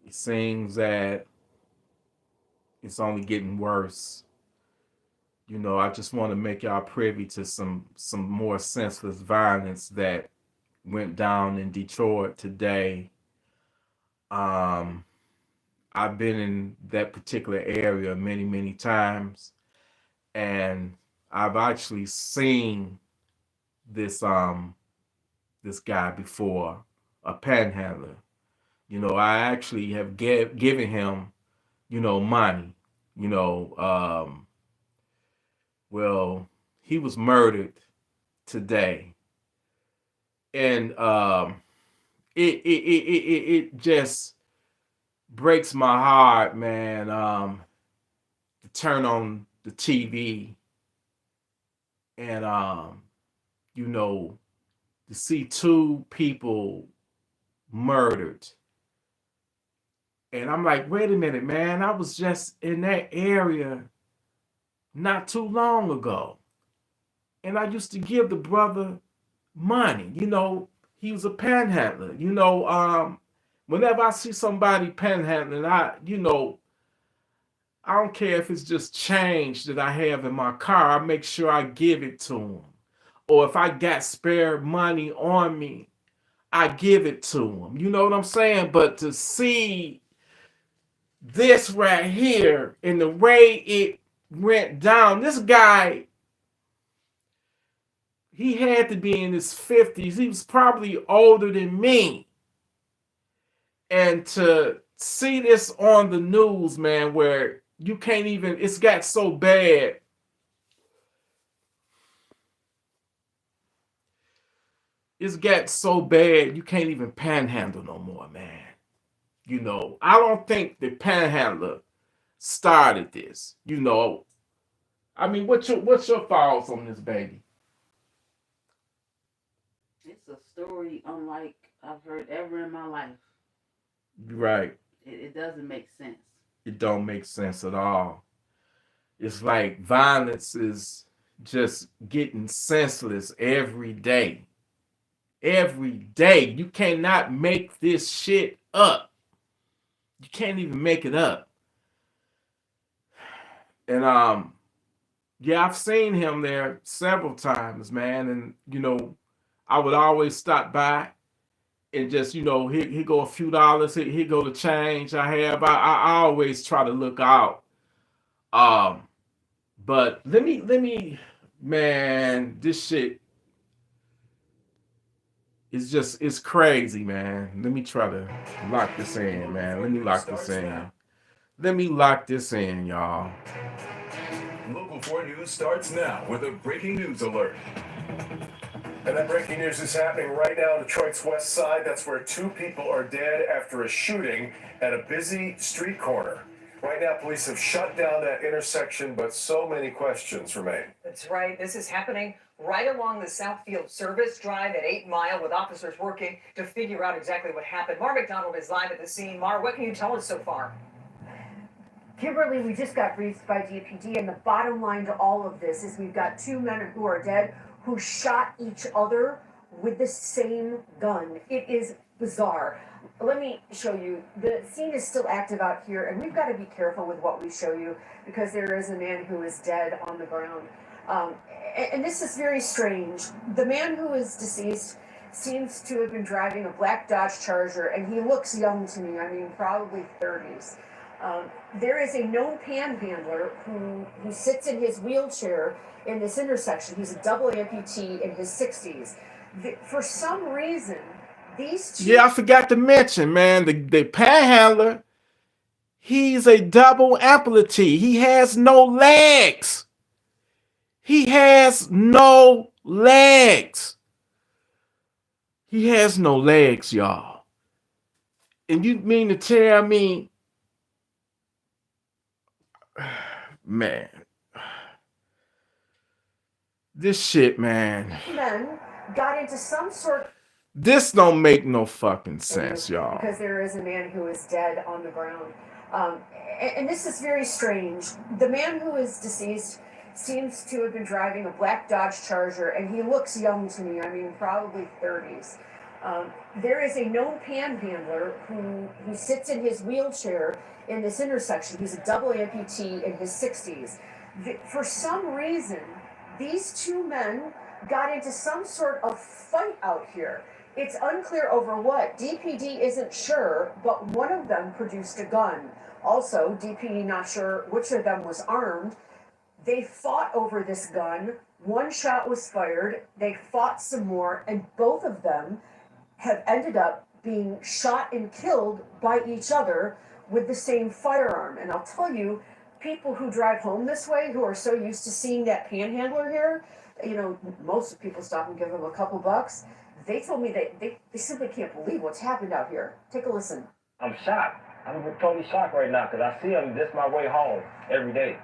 It seems that it's only getting worse. I just want to make y'all privy to some more senseless violence that went down in Detroit today. Um, I've been in that particular area many times, and I've actually seen this this guy before, a panhandler. I actually have given him, money. You know, um, well, he was murdered today, and it just breaks my heart, man. To turn on the TV and you know, to see two people murdered. And I'm like, wait a minute, man. I was just in that area not too long ago. And I used to give the brother money. He was a panhandler. Whenever I see somebody panhandling, I don't care if it's just change that I have in my car, I make sure I give it to them. Or if I got spare money on me, I give it to them. You know what I'm saying? But to see this right here and the way it went down, this guy, he had to be in his 50s. He was probably older than me. And to see this on the news, man, where you can't even, it's got so bad. It's got so bad you can't even panhandle no more, man. I don't think the panhandler started this. I mean, what's your thoughts on this, baby? It's a story unlike I've heard ever in my life. Right. It doesn't make sense. It don't make sense at all. It's like violence is just getting senseless every day. Every day. You cannot make this shit up. You can't even make it up. And yeah, I've seen him there several times, man. And I would always stop by and just he go a few dollars, he go the change I have. I always try to look out. Um, but let me, man, this shit is just it's crazy, man. Let me try to lock this in, man. Let me lock this in. Let me lock this in, y'all. Local 4 News starts now with a breaking news alert. And that breaking news is happening right now on Detroit's west side. That's where two people are dead after a shooting at a busy street corner. Right now, police have shut down that intersection, but so many questions remain. That's right. This is happening right along the Southfield Service Drive at 8 Mile, with officers working to figure out exactly what happened. Mar McDonald is live at the scene. Mar, what can you tell us so far? Kimberly, we just got briefed by DPD, and the bottom line to all of this is we've got two men who are dead who shot each other with the same gun. It is bizarre. Let me show you. The scene is still active out here, and we've got to be careful with what we show you because there is a man who is dead on the ground. And this is very strange. The man who is deceased seems to have been driving a black Dodge Charger, and he looks young to me. I mean, probably 30s. There is a known panhandler who sits in his wheelchair in this intersection. He's a double amputee in his 60s. For some reason, these two... Yeah, I forgot to mention, man, the panhandler, he's a double amputee. He has no legs. He has no legs. He has no legs, y'all. And you mean to tell me, man, this shit, man. Men got into some sort... This don't make no fucking sense, y'all. Because there is a man who is dead on the ground. And this is very strange. The man who is deceased seems to have been driving a black Dodge Charger, and he looks young to me. I mean, probably 30s. There is a known panhandler who sits in his wheelchair in this intersection. He's a double amputee in his 60s. For some reason, these two men got into some sort of fight out here. It's unclear over what. DPD isn't sure, but one of them produced a gun. Also, DPD not sure which of them was armed. They fought over this gun. One shot was fired. They fought some more, and both of them have ended up being shot and killed by each other with the same firearm. And I'll tell you, people who drive home this way, who are so used to seeing that panhandler here, you know, most people stop and give them a couple bucks. They told me they simply can't believe what's happened out here. Take a listen. I'm shocked. I'm totally shocked right now because I see him this my way home every day.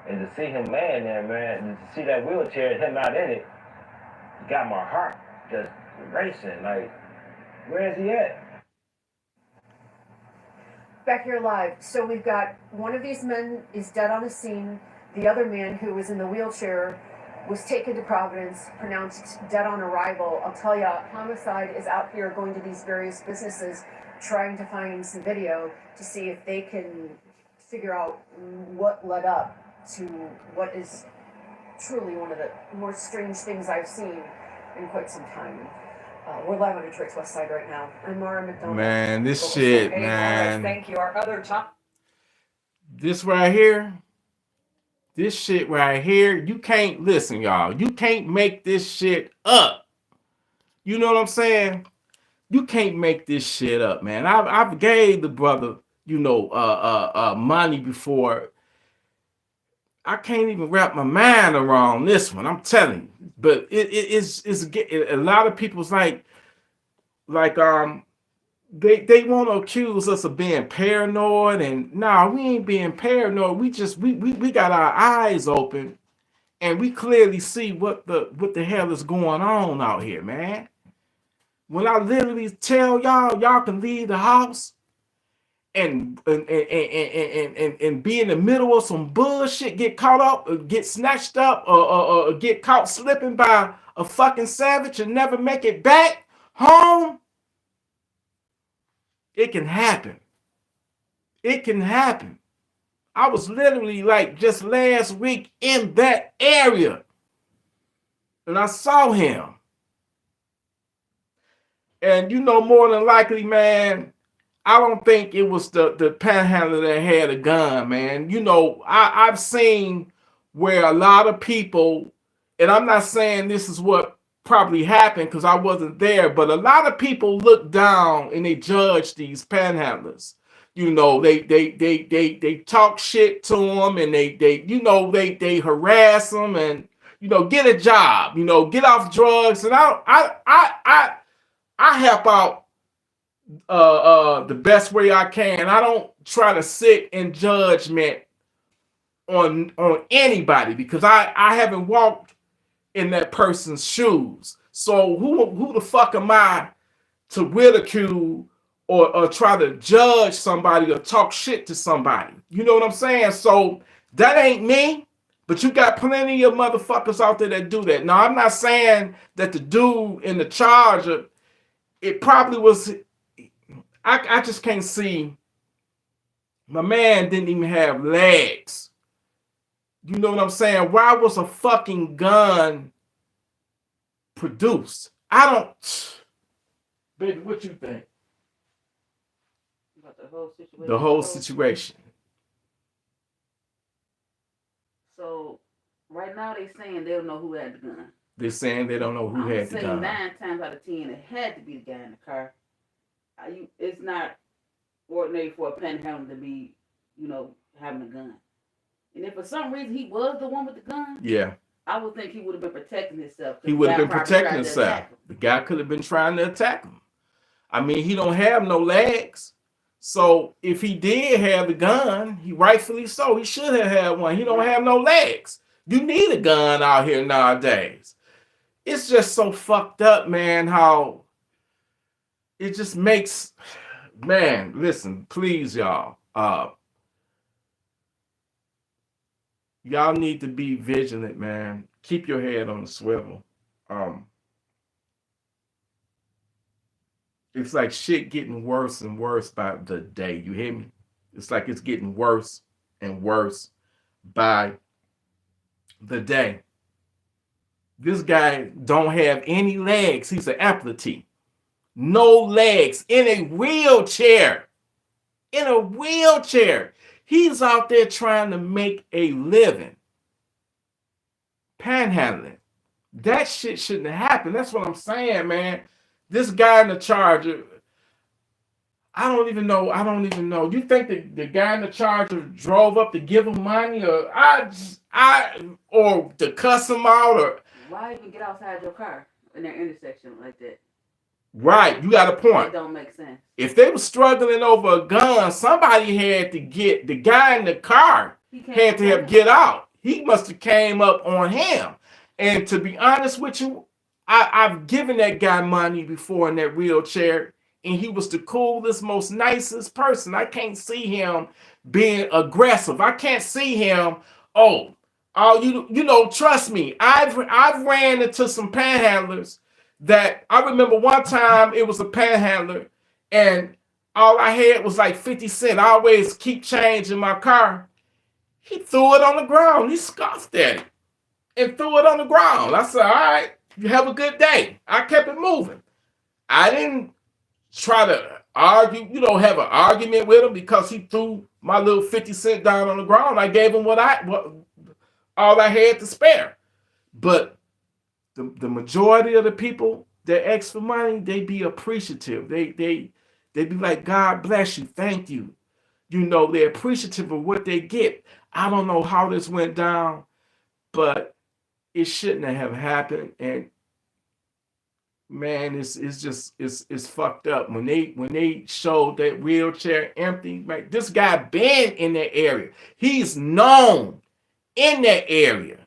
And to see him laying there, man, and to see that wheelchair and him not in it, got my heart just racing. Like, where is he at? Back here live. So we've got one of these men is dead on the scene. The other man who was in the wheelchair was taken to Providence, pronounced dead on arrival. I'll tell you, homicide is out here going to these various businesses, trying to find some video to see if they can figure out what led up to what is truly one of the more strange things I've seen in quite some time. We're live on Detroit's West Side right now. I'm Mara McDonald. Man, this shit, Hey, man. thank you. Our other top. This right here, this shit right here, you can't listen, y'all. You can't make this shit up. You know what I'm saying? You can't make this shit up, man. I've gave the brother, you know, money before. I can't even wrap my mind around this one. I'm telling you, but it's a lot of people's like they want to accuse us of being paranoid, and nah, we ain't being paranoid. We just we got our eyes open, and we clearly see what the hell is going on out here, man. When I literally tell y'all can leave the house and be in the middle of some bullshit, get caught up, or get snatched up, or get caught slipping by a fucking savage and never make it back home, it can happen. It can happen. I was literally like just last week in that area, and I saw him. And you know, more than likely, man, I don't think it was the panhandler that had a gun, man. You know, I've seen where a lot of people, and I'm not saying this is what probably happened because I wasn't there, but a lot of people look down and they judge these panhandlers. You know, they talk shit to them, and they harass them, and you know, get a job, you know, get off drugs, and I help out the best way I can. I don't try to sit in judgment on anybody because I haven't walked in that person's shoes. So who the fuck am I to ridicule or try to judge somebody or talk shit to somebody? You know what I'm saying? So that ain't me. But you got plenty of motherfuckers out there that do that. Now, I'm not saying that the dude in the Charger, it probably was. I just can't see. My man didn't even have legs. You know what I'm saying? Why was a fucking gun produced? I don't. Baby, what you think? About the whole situation. The whole situation. So right now they saying they don't know who had the gun. They're saying they don't know who had the gun. 9 times out of 10 it had to be the guy in the car. It's not ordinary for a panhandler to be, you know, having a gun. And if for some reason he was the one with the gun, Yeah, I would think he would have been protecting himself. he would have been protecting himself. The guy could have been trying to attack him. I mean, he don't have no legs. So if he did have the gun, he rightfully so, he should have had one. He don't have no legs. You need a gun out here nowadays. It's just so fucked up, man, how it just makes, man, listen, please, y'all. y'all need to be vigilant, man. Keep your head on the swivel. Um, it's like shit getting worse and worse by the day. You hear me? It's like it's getting worse and worse by the day. This guy don't have any legs. He's an amputee. No legs, in a wheelchair. In a wheelchair. He's out there trying to make a living. Panhandling. That shit shouldn't have happened. That's what I'm saying, man. This guy in the Charger, I don't even know. You think the guy in the Charger drove up to give him money, or or to cuss him out, or Why even get outside your car in that intersection like that? right? You got a point. It don't make sense. If they were struggling over a gun, somebody had to get the guy in the car had to have get out. He must have came up on him. And to be honest with you, I've given that guy money before in that wheelchair, and he was the coolest, most nicest person. I can't see him being aggressive. I can't see him. Oh, you know. Trust me. I've ran into some panhandlers that I remember one time it was a panhandler, and all I had was like 50 cents. I always keep change in my car. He threw it on the ground. He scoffed at it and threw it on the ground. I said, all right, you have a good day. I kept it moving. I didn't try to argue, have an argument with him because he threw my little 50 cent down on the ground. I gave him what all I had to spare. But the majority of the people that ask for money, they be appreciative. They be like, God bless you, thank you. They're appreciative of what they get. I don't know how this went down, but it shouldn't have happened. And man, it's fucked up. When they showed that wheelchair empty, like this guy been in that area. He's known in that area.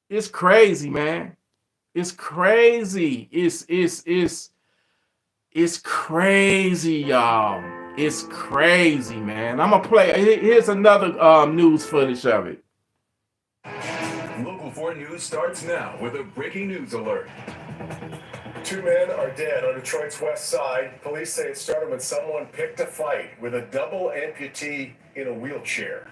It's crazy, man. It's crazy. It's crazy, y'all. It's crazy, man. I'm gonna play. Here's another news footage of it. Local 4 News starts now with a breaking news alert. 2 men are dead on Detroit's west side. Police say it started when someone picked a fight with a double amputee in a wheelchair.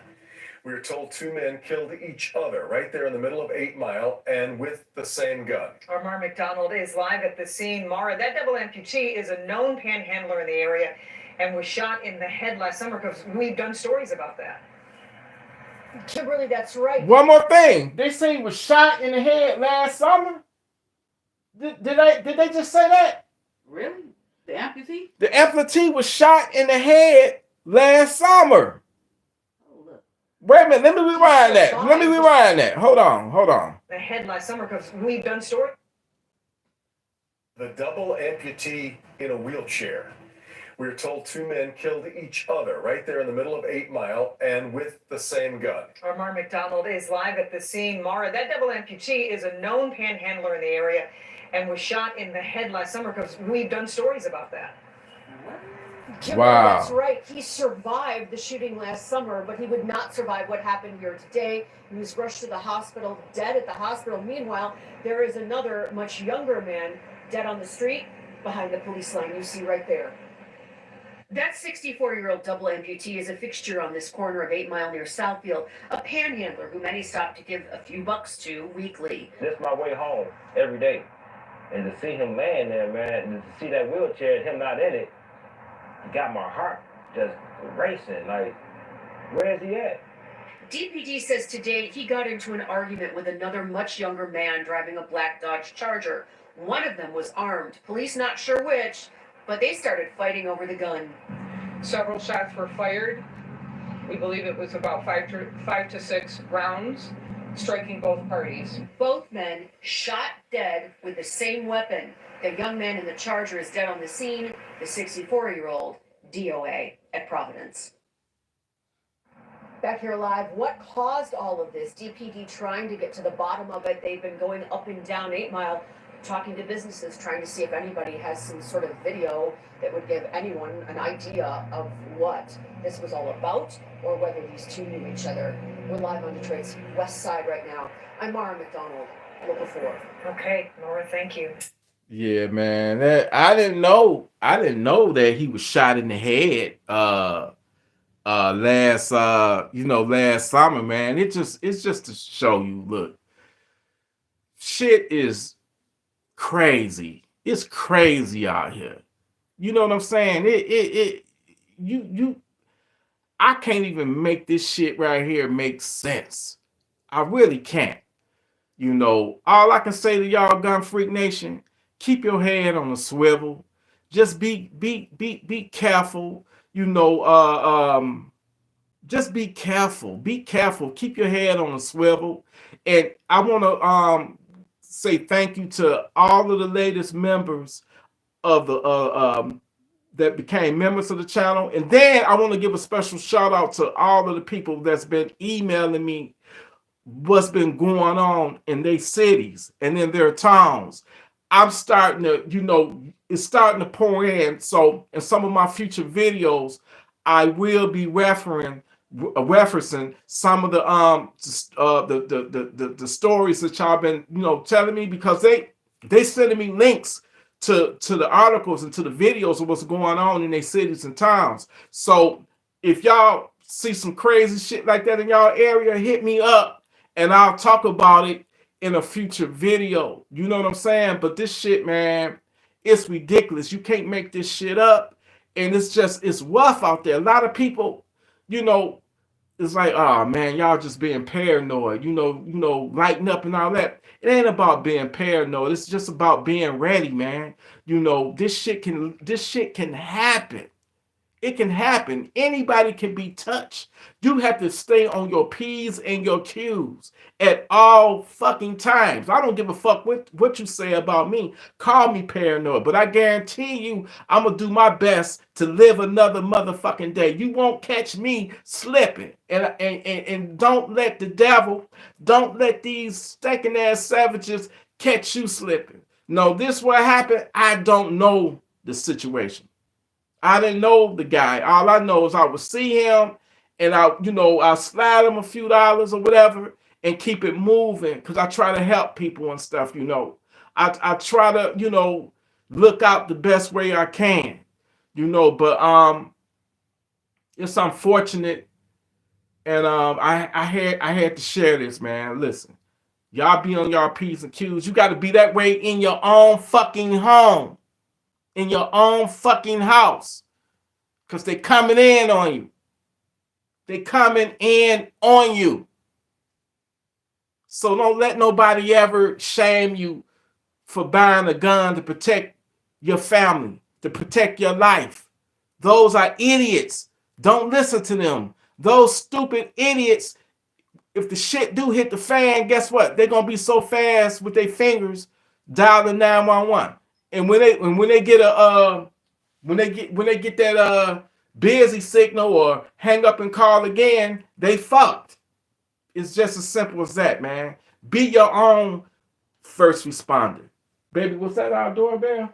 We are told 2 men killed each other right there in the middle of 8 Mile and with the same gun. Our Mara McDonald is live at the scene. Mara, that double amputee is a known panhandler in the area and was shot in the head last summer, because we've done stories about that. Kimberly, that's right. One more thing. They say he was shot in the head last summer. Did they just say that? Really? The amputee? The amputee was shot in the head last summer. Oh, look. Wait a minute. Let me rewind that. Hold on. The head last summer, because we've done stories. The double amputee in a wheelchair. We are told 2 men killed each other right there in the middle of 8 Mile and with the same gun. Our Mara McDonald is live at the scene. Mara, that double amputee is a known panhandler in the area and was shot in the head last summer, because we've done stories about that. Kimberly, Wow. that's right. He survived the shooting last summer, but he would not survive what happened here today. He was rushed to the hospital, dead at the hospital. Meanwhile, there is another much younger man dead on the street behind the police line you see right there. That 64-year-old double amputee is a fixture on this corner of 8 Mile near Southfield, a panhandler who many stop to give a few bucks to weekly. This my way home every day. And to see him laying there, man, and to see that wheelchair and him not in it, it got my heart just racing. Like, where is he at? DPD says today he got into an argument with another much younger man driving a black Dodge Charger. One of them was armed. Police not sure which, but they started fighting over the gun. Several shots were fired. We believe it was about 5 to 6 rounds, striking both parties. Both men shot dead with the same weapon. The young man in the Charger is dead on the scene. The 64-year-old DOA at Providence. Back here live, what caused all of this? DPD trying to get to the bottom of it. They've been going up and down 8 Mile talking to businesses, trying to see if anybody has some sort of video that would give anyone an idea of what this was all about or whether these two knew each other. We're live on Detroit's west side right now. I'm Mara McDonald, Local 4. Okay, Laura, thank you. Yeah, man. I didn't know. I didn't know that he was shot in the head. Last summer, man. It's just to show you. Look, shit is crazy. It's crazy out here. You know what I'm saying? You I can't even make this shit right here make sense. I really can't. All I can say to y'all, Gun Freak Nation, keep your head on a swivel. Just be careful. Just be careful. Be careful. Keep your head on a swivel. And I want to say thank you to all of the latest members of the that became members of the channel. And then I want to give a special shout out to all of the people that's been emailing me what's been going on in their cities and in their towns. I'm starting to, it's starting to pour in. So in some of my future videos, I will be referencing some of the stories that y'all been telling me, because they sending me links to the articles and to the videos of what's going on in their cities and towns. So if y'all see some crazy shit like that in y'all area, hit me up and I'll talk about it in a future video. You know what I'm saying? But this shit, man, it's ridiculous. You can't make this shit up. And it's rough out there. A lot of people, it's like, oh man, y'all just being paranoid, lighting up and all that. It ain't about being paranoid. It's just about being ready, man. This shit can happen. It can happen. Anybody can be touched. You have to stay on your P's and your Q's at all fucking times. I don't give a fuck what you say about me. Call me paranoid, but I guarantee you I'm going to do my best to live another motherfucking day. You won't catch me slipping. And don't let the devil, don't let these stinking ass savages catch you slipping. No, this what happened. I don't know the situation. I didn't know the guy. All I know is I would see him and I'll slide him a few dollars or whatever and keep it moving, because I try to help people and stuff. I try to, look out the best way I can, but it's unfortunate. And I had to share this, man. Listen, y'all be on y'all P's and Q's. You got to be that way in your own fucking home, in your own fucking house. Because they coming in on you. They coming in on you. So don't let nobody ever shame you for buying a gun to protect your family, to protect your life. Those are idiots. Don't listen to them. Those stupid idiots, if the shit do hit the fan, guess what? They're going to be so fast with their fingers dialing 911. And when they get when they get that busy signal or hang up and call again, they fucked. It's just as simple as that, man. Be your own first responder. Baby, was that our doorbell?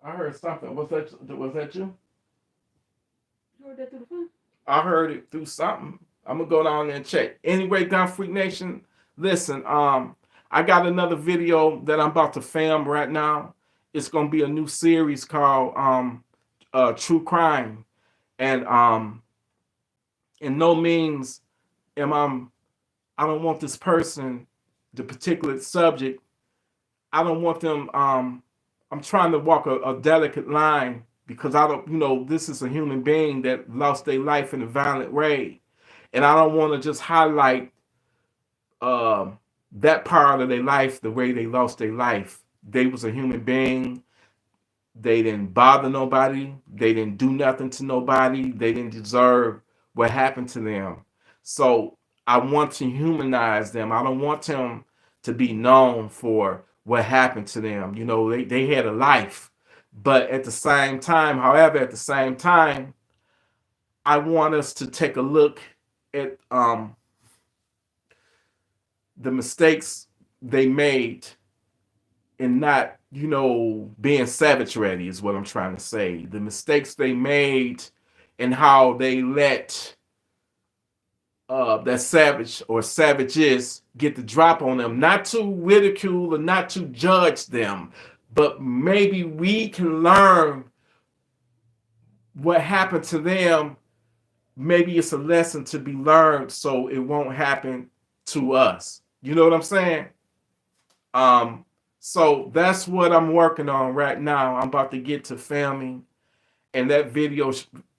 I heard something. Was that you? You heard that through the phone? I heard it through something. I'm gonna go down there and check. Anyway, Gun Freak Nation, listen, I got another video that I'm about to film right now. It's gonna be a new series called True Crime. And in no means I don't want this person, the particular subject, I don't want them, I'm trying to walk a delicate line, because I don't, this is a human being that lost their life in a violent way. And I don't want to just highlight that part of their life, the way they lost their life. They was a human being. They didn't bother nobody. They didn't do nothing to nobody. They didn't deserve what happened to them. So I want to humanize them. I don't want them to be known for what happened to them. They had a life. But at the same time, I want us to take a look at the mistakes they made and not, being savage ready is what I'm trying to say. The mistakes they made and how they let that savage or savages get the drop on them, not to ridicule or not to judge them, but maybe we can learn what happened to them. Maybe it's a lesson to be learned so it won't happen to us. You know what I'm saying? So that's what I'm working on right now. I'm about to get to filming, and that video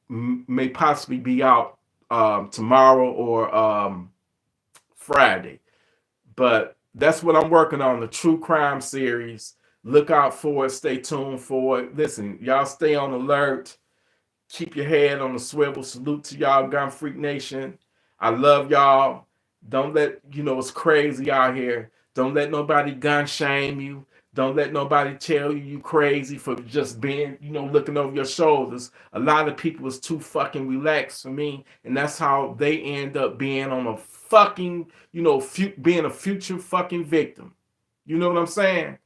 may possibly be out tomorrow or Friday. But that's what I'm working on, the true crime series. Look out for it. Stay tuned for it. Listen, y'all stay on alert. Keep your head on the swivel. Salute to y'all, Gun Freak Nation. I love y'all. Don't let, it's crazy out here. Don't let nobody gun shame you. Don't let nobody tell you crazy for just being, looking over your shoulders. A lot of people is too fucking relaxed for me, and that's how they end up being on a fucking, being a future fucking victim. You know what I'm saying?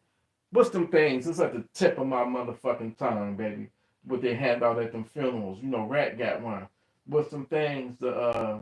What's them things? It's at the tip of my motherfucking tongue, baby. What they hand out at them funerals. Rat got one. What's them things? The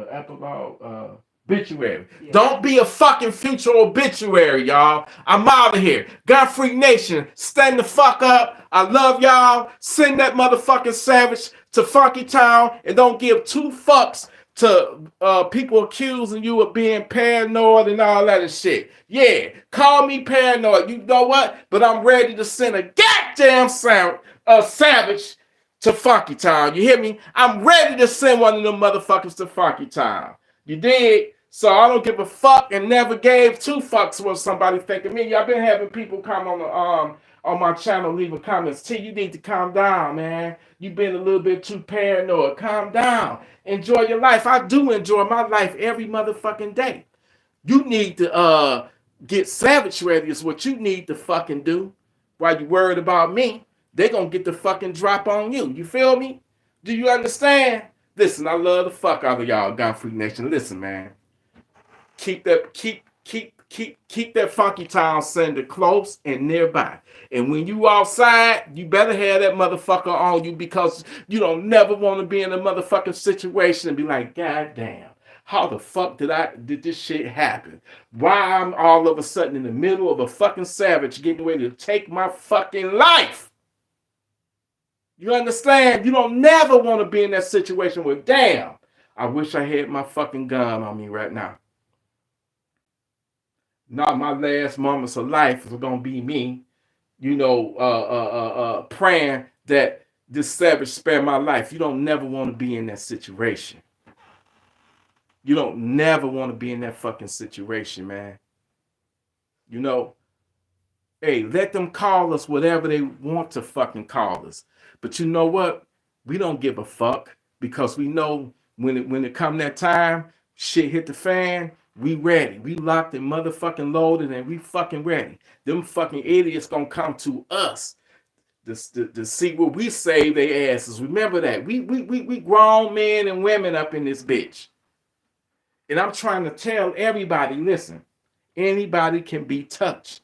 epilogue, obituary. Yeah. Don't be a fucking future obituary, y'all. I'm out of here. God Freak Nation, stand the fuck up. I love y'all. Send that motherfucking savage to Funky Town and don't give two fucks to people accusing you of being paranoid and all that and shit. Yeah, call me paranoid. You know what? But I'm ready to send a goddamn savage to Funky Town. You hear me? I'm ready to send one of them motherfuckers to Funky Town. You dig? So I don't give a fuck and never gave two fucks what somebody think of me. Y'all been having people come on my channel leaving comments. T, you need to calm down, man. You've been a little bit too paranoid. Calm down. Enjoy your life. I do enjoy my life every motherfucking day. You need to get savage ready is what you need to fucking do. While you worried about me, they gonna get the fucking drop on you. You feel me? Do you understand? Listen, I love the fuck out of y'all, Gun Freak Nation. Listen, man. Keep that Funky Town sender close and nearby. And when you outside, you better have that motherfucker on you, because you don't never want to be in a motherfucking situation and be like, God damn, how the fuck did this shit happen? Why I'm all of a sudden in the middle of a fucking savage getting ready to take my fucking life? You understand? You don't never want to be in that situation where, damn, I wish I had my fucking gun on me right now. Not my last moments of life is gonna be me, praying that this savage spare my life. You don't never want to be in that situation. You don't never want to be in that fucking situation, man. Hey, let them call us whatever they want to fucking call us. But you know what? We don't give a fuck, because we know when it come that time, shit hit the fan, we ready. We locked and motherfucking loaded, and we fucking ready. Them fucking idiots gonna come to us to see what we save their asses. Remember that. We grown men and women up in this bitch. And I'm trying to tell everybody, listen, anybody can be touched.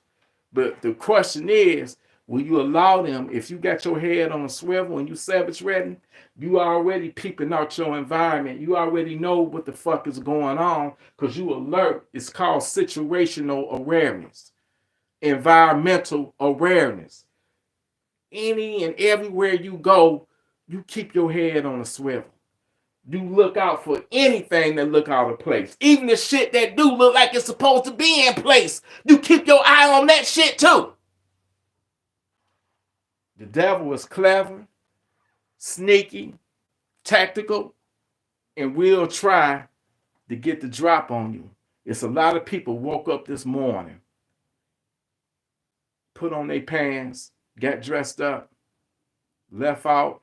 But the question is, will you allow them, if you got your head on a swivel and you savage ready, you already peeping out your environment. You already know what the fuck is going on, because you alert. It's called situational awareness, environmental awareness. Any and everywhere you go, you keep your head on a swivel. You look out for anything that look out of place. Even the shit that do look like it's supposed to be in place. You keep your eye on that shit too. The devil is clever, sneaky, tactical, and will try to get the drop on you. It's a lot of people woke up this morning, put on their pants, got dressed up, left out,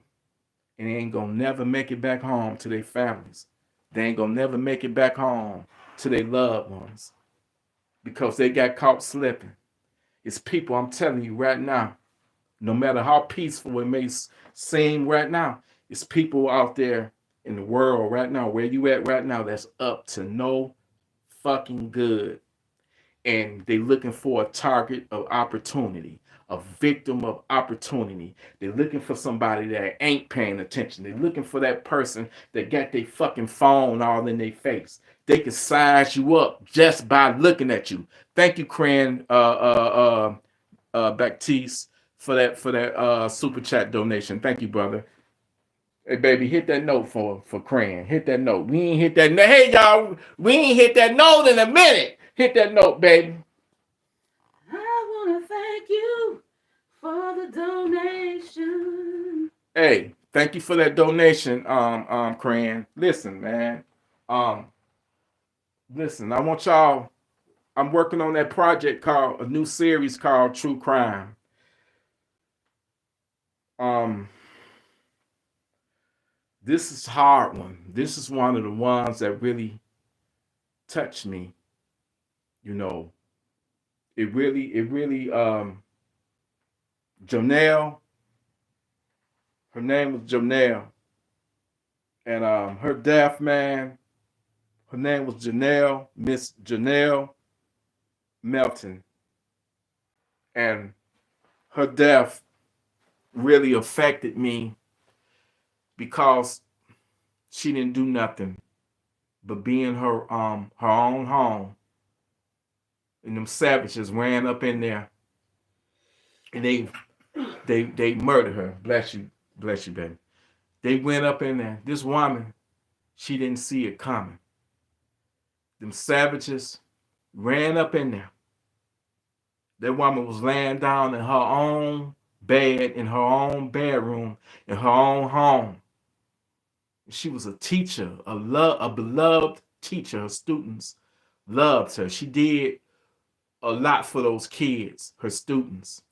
and they ain't gonna never make it back home to their families. They ain't gonna never make it back home to their loved ones, because they got caught slipping. It's people, I'm telling you right now, no matter how peaceful it may seem right now, it's people out there in the world right now, where you at right now, that's up to no fucking good. and they looking for a target of opportunity, a victim of opportunity. They're looking for somebody that ain't paying attention. They're looking for that person that got their fucking phone all in their face. They can size you up just by looking at you. Thank you, Cran Baptiste, for that super chat donation. Thank you, brother. Hey, baby, hit that note for Cran. Hit that note. We ain't hit that note. Hey, y'all, we ain't hit that note in a minute. Hit that note, baby. I want to thank you for the donation. Hey, thank you for that donation, Cran. Listen, man. Listen, I want y'all. I'm working on that project called a new series called True Crime. This is a hard one. This is one of the ones that really touched me. You know, it really, Janelle, her name was Janelle. And her death, man, her name was Janelle, Miss Janelle Melton. And her death really affected me because she didn't do nothing but be in her own home. And them savages ran up in there and they murdered her. Bless you, baby. They went up in there. This woman, she didn't see it coming. Them savages ran up in there. That woman was laying down in her own bed, in her own bedroom, in her own home. She was a teacher, a beloved teacher. Her students loved her. She did a lot for those kids, her students,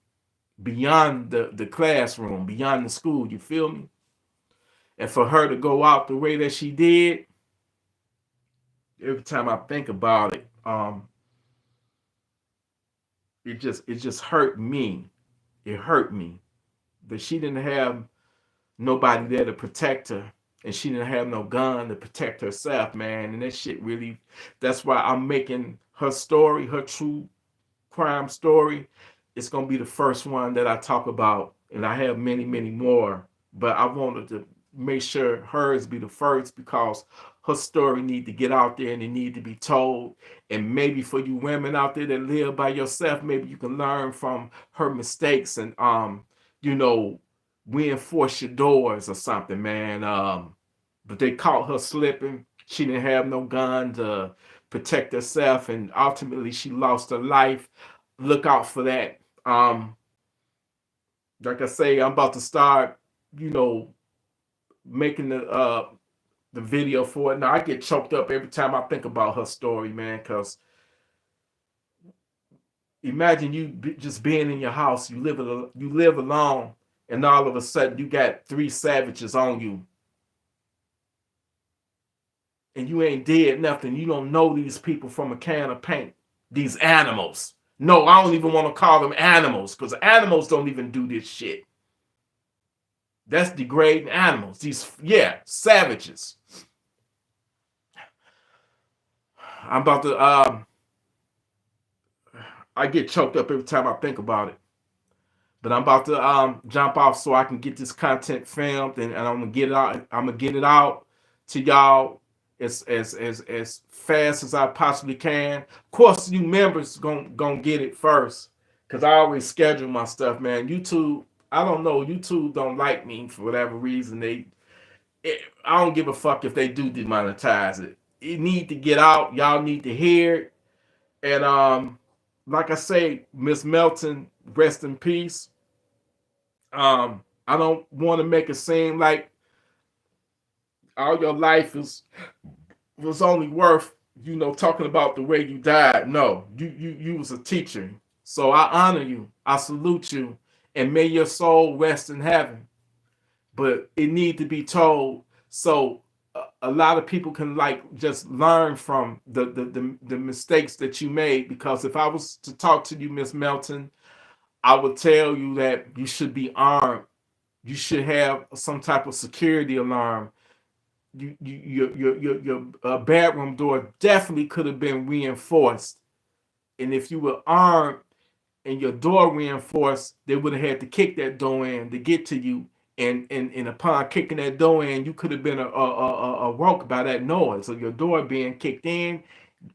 beyond the classroom, beyond the school. You feel me? And for her to go out the way that she did, every time I think about it, it just hurt me. It hurt me that she didn't have nobody there to protect her, and she didn't have no gun to protect herself, man. And that shit really, that's why I'm making her story, her true crime story. It's gonna be the first one that I talk about, and I have many, many more. But I wanted to make sure hers be the first because her story need to get out there and it need to be told. And maybe for you women out there that live by yourself, maybe you can learn from her mistakes and you know, reinforce your doors or something, man. But they caught her slipping. She didn't have no gun to protect herself, and ultimately she lost her life. Look out for that. Like I say, I'm about to start, you know, making the video for it. Now I get choked up every time I think about her story, man, because imagine you just being in your house, you live alone, and all of a sudden you got 3 savages on you. And you ain't did nothing. You don't know these people from a can of paint. These animals. No, I don't even want to call them animals because animals don't even do this shit. That's degrading animals. These, savages. I'm about to, I get choked up every time I think about it. But I'm about to jump off so I can get this content filmed and I'm gonna get it out. I'm gonna get it out to y'all as fast as I possibly can. Of course, you members gonna get it first because I always schedule my stuff, man. YouTube, I don't know. YouTube don't like me for whatever reason. I don't give a fuck if they do demonetize it. It need to get out. Y'all need to hear it. And like I say, Miss Melton, rest in peace. I don't want to make it seem like all your life was only worth, you know, talking about the way you died. No, you was a teacher. So I honor you. I salute you. And may your soul rest in heaven. But it need to be told so a lot of people can like just learn from the mistakes that you made. Because if I was to talk to you, Miss Melton, I would tell you that you should be armed. You should have some type of security alarm. Your bedroom door definitely could have been reinforced And if you were armed and your door reinforced, they would have had to kick that door in to get to you. And upon kicking that door in, you could have been awoke by that noise of your door being kicked in,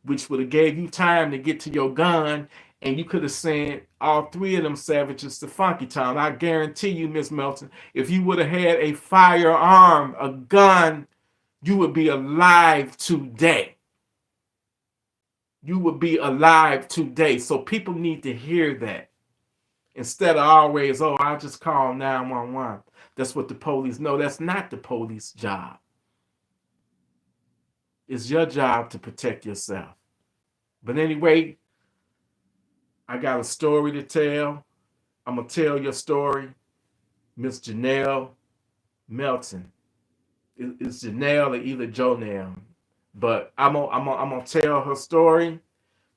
which would have gave you time to get to your gun, and you could have sent all three of them savages to Funky Town. I guarantee you, Miss Melton, if you would have had a firearm, a gun, you would be alive today. You would be alive today. So people need to hear that. Instead of always, oh, I'll just call 911. That's what the police know. That's not the police job. It's your job to protect yourself. But anyway, I got a story to tell. I'm going to tell your story. Miss Janelle Melton. It's Janelle or either Jonelle. But I'm gonna tell her story.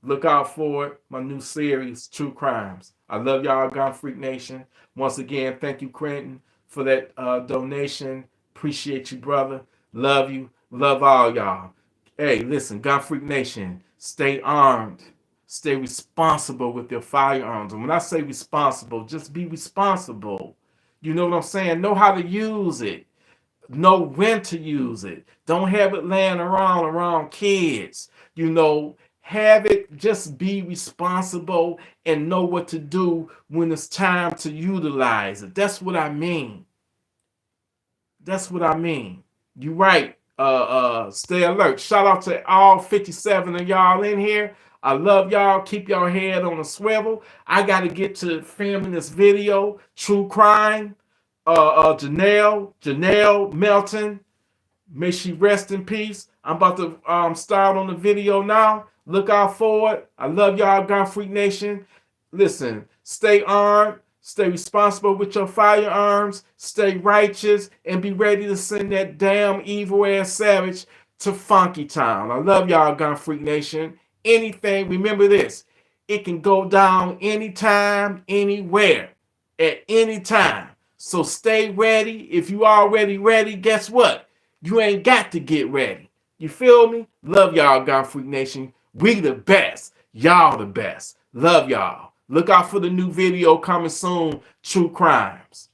Look out for it. My new series, True Crimes. I love y'all, Gun Freak Nation. Once again, thank you, Quentin, for that donation. Appreciate you, brother. Love you. Love all y'all. Hey, listen, Gun Freak Nation, stay armed. Stay responsible with your firearms. And when I say responsible, just be responsible. You know what I'm saying? Know how to use it. Know when to use it. Don't have it laying around kids. You know, have it, just be responsible and know what to do when it's time to utilize it. That's what I mean. That's what I mean. You right. Stay alert. Shout out to all 57 of y'all in here. I love y'all. Keep your head on a swivel. I got to get to filming this video. True Crime. Janelle Melton. May she rest in peace. I'm about to start on the video now. Look out for it. I love y'all, Gun Freak Nation. Listen, stay armed, stay responsible with your firearms, stay righteous, and be ready to send that damn evil ass savage to Funky Town. I love y'all, Gun Freak Nation. Anything, remember this, it can go down anytime, anywhere, at any time. So stay ready. If you already ready, guess what? You ain't got to get ready. You feel me? Love y'all, Gun Freak Nation. We the best. Y'all the best. Love y'all. Look out for the new video coming soon, True Crimes.